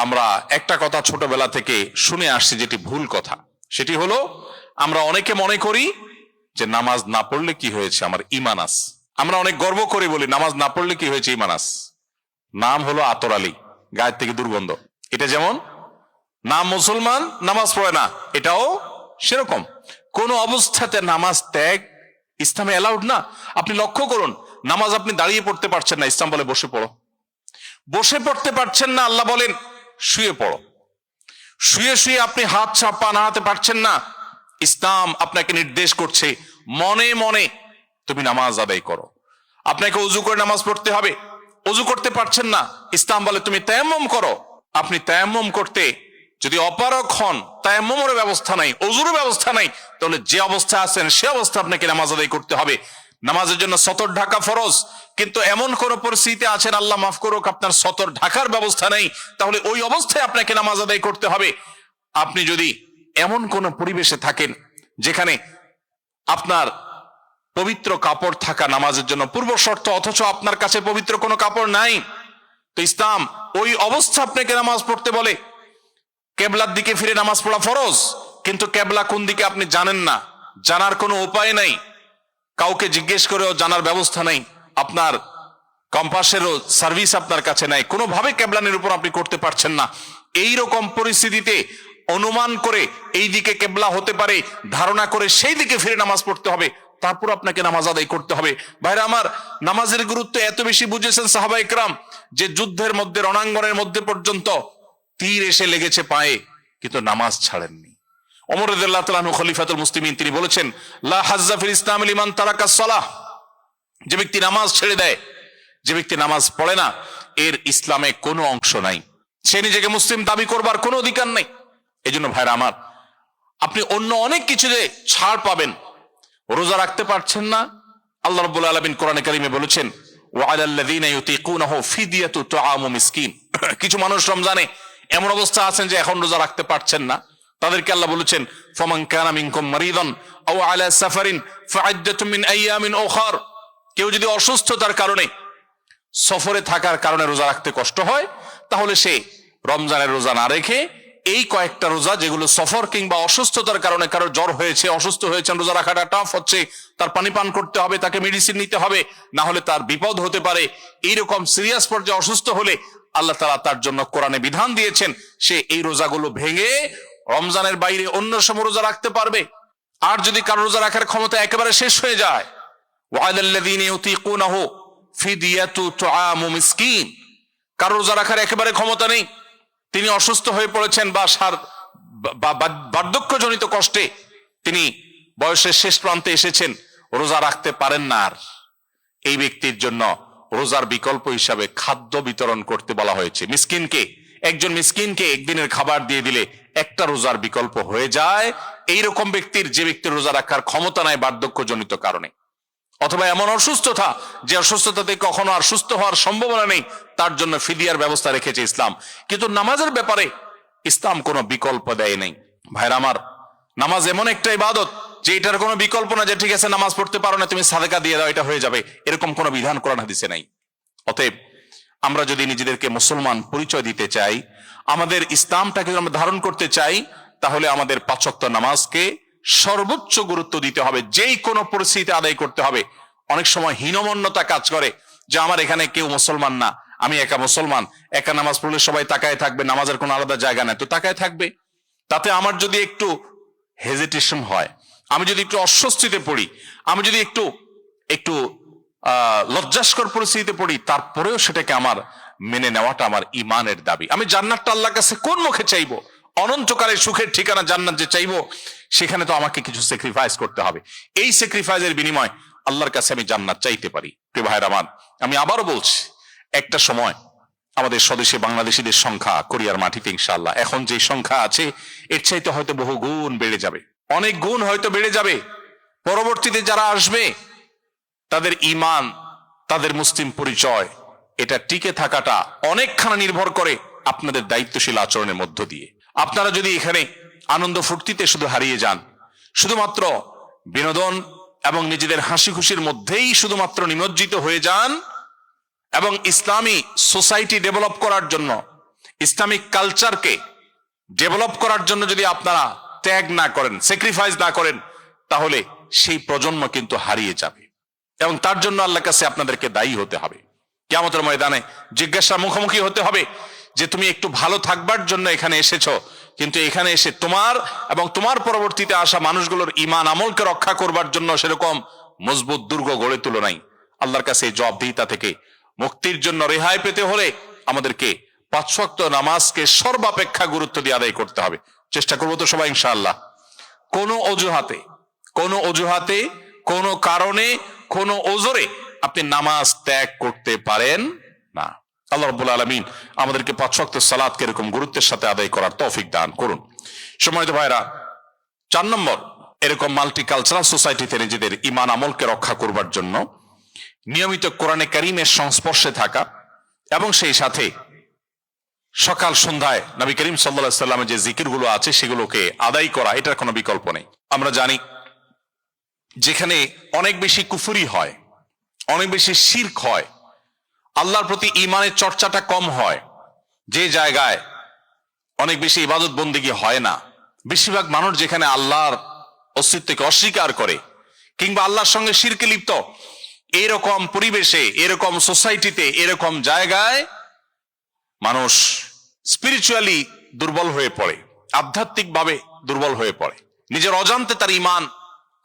আমরা একটা কথা ছোটবেলা থেকে শুনে আসছি, যেটি ভুল কথা। সেটি হলো, আমরা অনেকে মনে করি যে নামাজ না পড়লে কি হয়েছে, আমার ঈমান আছে। আমরা অনেক গর্ব করে বলি নামাজ না পড়লে কি হয়েছে, ঈমান আছে। নাম হলো আতর আলী, গায়ের থেকে দুর্গন্ধ। এটা যেমন নাম মুসলমান, নামাজ পড়ে না, এটাও সেরকম। কোন অবস্থাতে নামাজ ত্যাগ ইসলামে অ্যালাউড না। আপনি লক্ষ্য করুন, নামাজ আপনি দাঁড়িয়ে পড়তে পারছেন না, ইসলাম বলে বসে পড়ো। বসে পড়তে পারছেন না, আল্লাহ বলেন শুয়ে পড়ো। শুয়ে শুয়ে আপনি হাত পা নাড়াতে পারছেন না, ইসলাম আপনাকে নির্দেশ করছে মনে মনে তুমি নামাজ আদায় করো। আপনাকে ওযু করে নামাজ পড়তে হবে, ওযু করতে পারছেন না, ইসলাম বলে তুমি তায়াম্মুম করো। আপনি তায়াম্মুম করতে যদি অপারগ হন, তায়াম্মুমের ব্যবস্থা নাই, ওযুর ব্যবস্থা নাই, তাহলে যে অবস্থা আছেন সে অবস্থা আপনাকে নামাজ আদায় করতে হবে। নামাজের জন্য সতর ঢাকা ফরজ, কিন্তু এমন কোন পরিস্থিতি আছেন, আল্লাহ মাফ করুক, আপনার সতর ঢাকার ব্যবস্থা নেই, তাহলে ওই অবস্থায় আপনাকে নামাজ আদায় করতে হবে। আপনি যদি এমন কোন পরিবেশে থাকেন যেখানে আপনার পবিত্র কাপড় থাকা নামাজের জন্য পূর্ব শর্ত, অথচ আপনার কাছে পবিত্র কোনো কাপড় নাই, তো ইসলাম ওই অবস্থা আপনাকে নামাজ পড়তে বলে। কেবলার দিকে ফিরে নামাজ পড়া ফরজ, কিন্তু কেবলা কোন দিকে আপনি জানেন না, জানার কোনো উপায় নাই, কাউকে জিজ্ঞেস করেও জানার ব্যবস্থা নাই, আপনার কম্পাসেরও সার্ভিস আপনার কাছে নাই, কোনোভাবে কেবলানের উপর আপনি করতে পারছেন না। এই রকম পরিস্থিতিতে অনুমান করে এই দিকে কেবলা হতে পারে ধারণা করে সেই দিকে ফিরে নামাজ পড়তে হবে, তারপর আপনাকে নামাজ আদায় করতে হবে। ভাইরা আমার, নামাজের গুরুত্ব এত বেশি বুঝেছেন সাহাবা ইকরাম যে যুদ্ধের মধ্যে, রণাঙ্গনের মধ্যে পর্যন্ত তীর এসে লেগেছে পায়ে, কিন্তু নামাজ ছাড়েননি। ওমর রাদিয়াল্লাহু তাআলা আনহু খলিফাতুল মুসলিমিন, তিনি বলেছেন লা হাজ্জা ফিল ইসলাম লিমান তারাকাস সালাহ, যে ব্যক্তি নামাজ ছেড়ে দেয়, যে ব্যক্তি নামাজ পড়ে না, এর ইসলামে কোনো অংশ নাই, সে নিজেকে মুসলিম দাবি করবার কোনো অধিকার নাই। এই জন্য ভাইরা আমার, আপনি অন্য অনেক কিছুতে ছাড় পাবেন, রোজা রাখতে পারছেন না, আল্লাহ রাব্বুল আলামিন কোরআনে কারিমে বলেছেন ওয়া আলাল্লাযীনা ইউতীকুনাহু ফিদিয়াতু তুআমু মিসকিন। কিছু মানুষ রমজানে এমন অবস্থা আছেন যে এখন রোজা রাখতে পারছেন না, তাদেরকে আল্লাহ বলেছেন ফামান কানা মিনকুম মারিদান আও আলা সাফারিন ফাইদ্দাতুম মিন আইয়ামিন উখার। কেউ যদি অসুস্থতার কারণে, সফরে থাকার কারণে রোজা রাখতে কষ্ট হয়, তাহলে সে রমজানের রোজা না রেখে এই কয়েকটা রোজা, যেগুলো সফর কিংবা অসুস্থতার কারণে, কারো জ্বর হয়েছে, অসুস্থ হয়েছেন, রোজা রাখাটা টাফ হচ্ছে, তার পানি পান করতে হবে, তাকে মেডিসিন নিতে হবে, না হলে তার বিপদ হতে পারে, এইরকম সিরিয়াস পর্যায়ে অসুস্থ হলে আল্লাহ তাআলা তার জন্য কোরআনে বিধান দিয়েছেন সে এই রোজাগুলো ভেঙে রমজানের বাইরে অন্য সময় রোজা রাখতে পারবে। আর যদি কারো রোজা রাখার ক্ষমতা একেবারে শেষ হয়ে যায়, ওয়ালাল্লাযীনা ইউতীকুনাহু ফিদিয়াতু তুআমু মিসকিন, কারো রোজা রাখার একেবারে ক্ষমতা নেই, তিনি অসুস্থ হয়ে পড়েছেন বা বার্ধক্যজনিত কষ্টে তিনি বয়সের শেষ প্রান্তে এসেছেন, রোজা রাখতে পারেন না, আর এই ব্যক্তির জন্য রোজার বিকল্প হিসাবে খাদ্য বিতরণ করতে বলা হয়েছে। মিসকিনকে, একজন মিসকিনকে একদিনের খাবার দিয়ে দিলে একটা রোজার বিকল্প হয়ে যায়। এইরকম ব্যক্তির, যে ব্যক্তির রোজা রাখার ক্ষমতা নাই বার্ধক্যজনিত কারণে, অথবা এমন অসুস্থতা যে অসুস্থতাতে কখনো আর সুস্থ হওয়ার সম্ভাবনা নেই, তার জন্য ফিদিয়ার ব্যবস্থা রেখেছে ইসলাম। কিন্তু নামাজের ব্যাপারে ইসলাম কোনো বিকল্প দেয় নাই। ভাইরা আমার, নামাজ এমন একটা ইবাদত যে এটার কোনো বিকল্প না, যে ঠিক আছে নামাজ পড়তে পারো না, তুমি সাদেকা দিয়ে দাও, এটা হয়ে যাবে, এরকম কোনো বিধান কোরআন হাদিসে নাই। অতএব আমরা যদি নিজেদেরকে মুসলমান পরিচয় দিতে চাই, আমাদের ইসলামটাকে যদি আমরা ধারণ করতে চাই, তাহলে আমাদের 5 ওয়াক্ত নামাজকে সর্বোচ্চ গুরুত্ব দিতে হবে, যেই কোনো পরিস্থিতিতে আদায় করতে হবে। অনেক সময় হীনমন্যতা কাজ করে যে আমার এখানে কেউ মুসলমান না, আমি একা মুসলমান, একা নামাজ পড়লে সবাই তাকায় থাকবে, নামাজের কোনো আলাদা জায়গা নাই, তো তাকায় থাকবে। তাতে আমার যদি একটু হেজিটেশন হয়, আমি যদি একটু অস্বস্তিতে পড়ি, আমি যদি একটু একটু লজ্জাস্কর পরিস্থিতিতে পড়ি, তারপরেও সেটাকে আমার মেনে নেওয়াটা আমার ইমানের দাবি। আমি জান্নাতটা আল্লাহর কাছে কোন মুখে চাইবো? অনন্তকালের সুখের ঠিকানা জান্নাত যে চাইবো, সেখানে তো আমাকে কিছু স্যাক্রিফাইস করতে হবে। এই স্যাক্রিফাইসের বিনিময় আল্লাহর কাছে আমি জান্নাত চাইতে পারি। প্রিয় ভাইরা আমার, আমি আবারও বলছি, একটা সময় আমাদের স্বদেশে বাংলাদেশিদের সংখ্যা কোরিয়ার মাটিতে ইনশাআল্লাহ এখন যে সংখ্যা আছে, এর চাইতে হয়তো বহু গুণ বেড়ে যাবে, অনেক গুণ হয়তো বেড়ে যাবে। পরবর্তীতে যারা আসবে, তাদের ঈমান, তাদের মুসলিম পরিচয়, এটা টিকে থাকাটা অনেকখানি নির্ভর করে আপনাদের দায়িত্বশীল আচরণের মধ্য দিয়ে। আপনারা যদি এখানে আনন্দ ফুর্তিতে শুধু হারিয়ে যান, শুধুমাত্র বিনোদন এবং নিজেদের হাসি খুশির মধ্যেই শুধুমাত্র নিমজ্জিত হয়ে যান, এবং ইসলামী সোসাইটি ডেভেলপ করার জন্য, ইসলামিক কালচারকে ডেভেলপ করার জন্য যদি আপনারা ত্যাগ না করেন, স্যাক্রিফাইস না করেন, তাহলে সেই প্রজন্ম কিন্তু হারিয়ে যাবে এবং তার জন্য আল্লাহর কাছে আপনাদেরকে দায়ী হতে হবে। কিয়ামতের ময়দানে জিজ্ঞাসার মুখোমুখি হতে হবে যে তুমি একটু ভালো থাকবার জন্য এখানে এসেছো, কিন্তু এখানে এসে তোমার এবং তোমার পরবর্তীতে আসা মানুষগুলোর ঈমান আমলকে রক্ষা করবার জন্য সেরকম মজবুত দুর্গ গড়ে তুলো নাই। আল্লাহর কাছে এই জবাবদিহিতা থেকে মুক্তির জন্য রেহাই পেতে হলে আমাদেরকে 5 ওয়াক্ত নামাজকে সর্বাপেক্ষা গুরুত্ব দিয়ে আদায় করতে হবে। চেষ্টা করবো তো সবাই ইনশাআল্লাহ। কোনো অজুহাতে কোনো কারণে কোনো ওজরে আপনি নামাজ ত্যাগ করতে পারেন না। আল্লাহ রাব্বুল আলামিন আমাদেরকে 5 ওয়াক্ত সালাতকে এরকম গুরুত্বের সাথে আদায় করার তৌফিক দান করুন। সম্মানিত ভাইরা, 4 নম্বর, এরকম মাল্টিকালচারাল সোসাইটিতে নিজেদের ঈমান আমলকে রক্ষা করবার জন্য নিয়মিত কোরআনে কারীমের সংস্পর্শে থাকা এবং সেই সাথে সকাল সন্ধ্যায় নবী করিম সাল্লাল্লাহু আলাইহি সাল্লামের যে জিকিরগুলো আছে সেগুলোকে আদায় করা, এটার কোনো বিকল্প নেই। আমরা জানি যেখানে অনেক বেশি কুফরি হয়, অনেক বেশি শিরক হয়, আল্লাহর প্রতি ঈমানের চর্চাটা কম হয়, যে জায়গায় অনেক বেশি ইবাদত বন্দেগী হয় না, বেশিরভাগ মানুষ যেখানে আল্লাহর অস্তিত্বকে অস্বীকার করে কিংবা আল্লাহর সঙ্গে শিরকে লিপ্ত, এরকম পরিবেশে, এরকম সোসাইটিতে, এরকম জায়গায় মানুষ স্পিরিচুয়ালি দুর্বল হয়ে পড়ে, আধ্যাত্মিকভাবে দুর্বল হয়ে পড়ে, নিজের অজান্তে তার ঈমান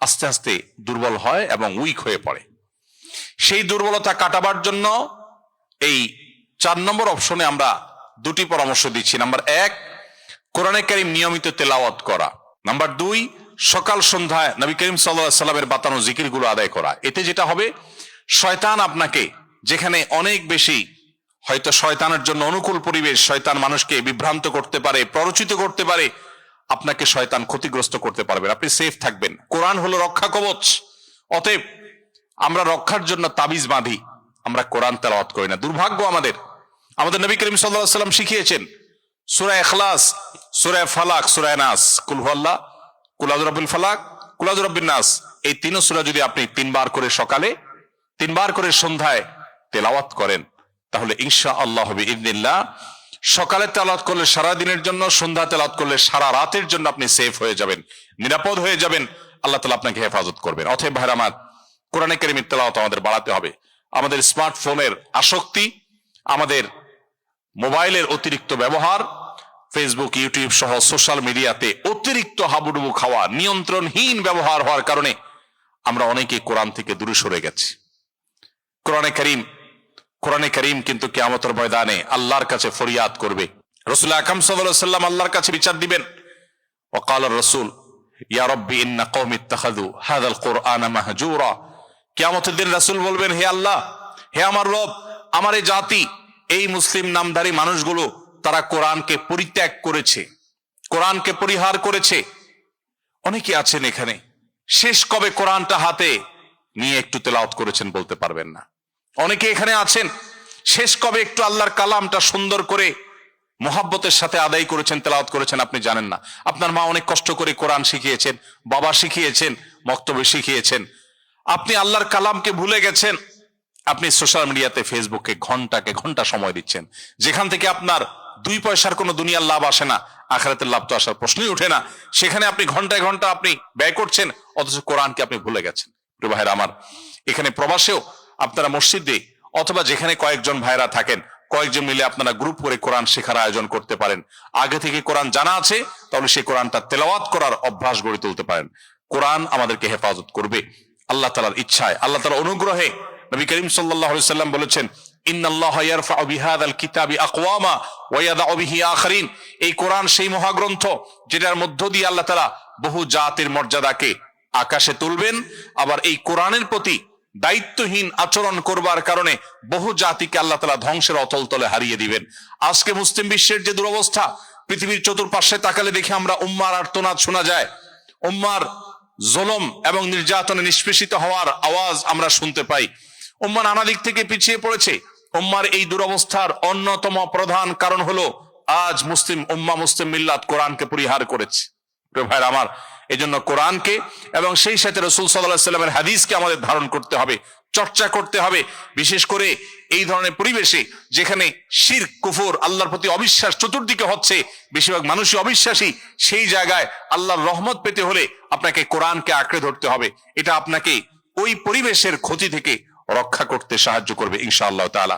আস্তে আস্তে দুর্বল হয় এবং উইক হয়ে পড়ে। সেই দুর্বলতা কাটাবার জন্য এই 4 নম্বর অপশনে আমরা 2টি পরামর্শ দিচ্ছি। নাম্বার 1, কোরআনে কারীম নিয়মিত তেলাওয়াত করা। নাম্বার 2, সকাল সন্ধ্যায় নবী করিম সাল্লাল্লাহু আলাইহি সাল্লামের বাতানো জিকিরগুলো আদায় করা। এতে যেটা হবে, শয়তান আপনাকে, যেখানে অনেক বেশি হয়তো শয়তানের জন্য অনুকূল পরিবেশ, শয়তান মানুষকে বিভ্রান্ত করতে পারে, প্ররোচিত করতে পারে, আপনাকে শয়তান ক্ষতিগ্রস্ত করতে পারবে, আপনি সেফ থাকবেন। কোরআন হলো রক্ষা কবচ। অতএব আমরা রক্ষার জন্য তাবিজ বাঁধি, আমরা কোরআন তেলাওয়াত করি না। দুর্ভাগ্য আমাদের। আমাদের নবী করিম সাল্লাল্লাহু আলাইহি সাল্লাম শিখিয়েছেন সূরা ইখলাস, সূরা ফালাক, সূরা নাস, কুল হুয়াল্লাহ, কুল আউযু বিরাব্বিল ফালাক, কুল আউযু বিরাব্বিন নাস, এই 3 সূরা যদি আপনি 3 বার করে সকালে, 3 বার করে সন্ধ্যায় তেলাওয়াত করেন, তাহলে ইনশাআল্লাহ বিইذنিল্লাহ সকালে তেলাওয়াত করলে সারা দিনের জন্য, সন্ধ্যা তেলাওয়াত করলে সারা রাতের জন্য আপনি সেফ হয়ে যাবেন, নিরাপদ হয়ে যাবেন, আল্লাহ তাআলা আপনাকে হেফাজত করবেন। অতএব ভাইরা আমার, কোরআনে কারীমের তেলাওয়াত আমাদের বাড়াতে হবে। আমাদের স্মার্টফোনের আসক্তি, আমাদের মোবাইলের অতিরিক্ত ব্যবহার, ফেসবুক, ইউটিউব সহ সোশ্যাল মিডিয়াতে অতিরিক্ত হাবুডুবু খাওয়া, নিয়ন্ত্রণহীন ব্যবহার হওয়ার কারণে আমরা অনেকে কোরআন থেকে দূরে সরে গেছি। কোরআনে কারীম কিন্তু কিয়ামতের ময়দানে আল্লাহর কাছে ফরিয়াদ করবে। রাসূল আকরাম সাল্লাল্লাহু আলাইহি ওয়াসাল্লাম আল্লাহর কাছে বিচার দিবেন। ওয়াকাল রাসূল ইয়া রাব্বি ইন্না কওমি ইত্তাখাযু হাযাল কুরআনা মাহজুরা। কিয়ামতের দিন রাসূল বলবেন, হে আল্লাহ, হে আমার রব, আমার এই জাতি, এই মুসলিম নামধারী মানুষগুলো, তারা কোরআনকে পরিত্যাগ করেছে, কোরআনকে পরিহার করেছে। অনেকে আছেন এখানে, শেষ কবে কোরআনটা হাতে নিয়ে একটু তেলাওয়াত করেছেন বলতে পারবেন না। অনেকে এখানে আছেন, শেষ কবে একটু আল্লাহর কালামটা সুন্দর করে মোহাব্বতের সাথে আদায় করেছেন, তেলাওয়াত করেছেন আপনি জানেন না। আপনার মা অনেক কষ্ট করে কোরআন শিখিয়েছেন, বাবা শিখিয়েছেন, মক্তবে শিখিয়েছেন, আপনি আল্লাহর কালামকে ভুলে গেছেন। আপনি সোশ্যাল মিডিয়াতে, ফেসবুকে ঘন্টা সময় দিচ্ছেন, যেখান থেকে আপনার 2 পয়সার কোনো দুনিয়ার লাভ আসে না, আখিরাতের লাভ তো আসার প্রশ্নই ওঠে না। সেখানে আপনি ঘন্টায় ঘন্টা আপনি ব্যয় করছেন, অথচ কোরআনকে আপনি ভুলে গেছেন। প্রিয় ভাইরা আমার, এখানে প্রবাসেও আপনারা মসজিদে অথবা যেখানে কয়েকজন ভাইরা থাকেন, কয়েকজন মিলে আপনারা গ্রুপ করে কোরআন শেখার আয়োজন করতে পারেন। আগে থেকে কোরআন জানা আছে, তাহলে সেই কোরআনটা তেলাওয়াত করার অভ্যাস গড়ে তুলতে পারেন। কোরআন আমাদেরকে হেফাজত করবে আল্লাহ তাআলার ইচ্ছায়, আল্লাহ তাআলার অনুগ্রহে। নবী করিম সাল্লাল্লাহু আলাইহি সাল্লাম বলেছেন, ইন্নাল্লাহা ইয়ারফাউ বিহাযাল কিতাবি আকওয়ামা ওয়া ইয়াদাউ বিহি আখারিন। এই কোরআন সেই মহাগ্রন্থ যেটার মধ্য দিয়ে আল্লাহ তাআলা বহু জাতির মর্যাদাকে আকাশে তুলবেন, আবার এই কোরআনের প্রতি দায়িত্বহীন আচরণ করবার কারণে বহু জাতিকে আল্লাহ তাআলা ধ্বংসের অতল তলে হারিয়ে দিবেন। আজকে মুসলিম বিশ্বের যে দুরবস্থা, পৃথিবীর চতুর্পাশে তাকালে দেখি আমরা উম্মার আর্তনাদ শোনা যায়, উম্মার জুলুম এবং নির্যাতনে নিষ্পেষিত হওয়ার আওয়াজ আমরা শুনতে পাই। উম্মা নানা দিক থেকে পিছিয়ে পড়েছে। উম্মার এই দুরবস্থার অন্যতম প্রধান কারণ হলো আজ মুসলিম উম্মা, মুসলিম মিল্লাত কোরআনকে পরিহার করেছে। প্রিয় ভাইরা আমার, এই জন্য কোরআনকে এবং সেই সাথে রাসূল সাল্লাল্লাহু আলাইহি ওয়াসাল্লামের হাদিসকে আমাদের ধারণ করতে হবে। চর্চা করতে হবে। বিশেষ করে এই ধরনের পরিবেশে যেখানে শিরক, কুফর, আল্লাহর প্রতি অবিশ্বাস চতুর্দিকে হচ্ছে, বেশিরভাগ মানুষই অবিশ্বাসী, সেই জায়গায় আল্লাহর রহমত পেতে হলে আপনাকে কোরআনকে আঁকড়ে ধরতে হবে। এটা আপনাকে ওই পরিবেশের ক্ষতি থেকে রক্ষা করতে সাহায্য করবে ইনশাআল্লাহ তাআলা।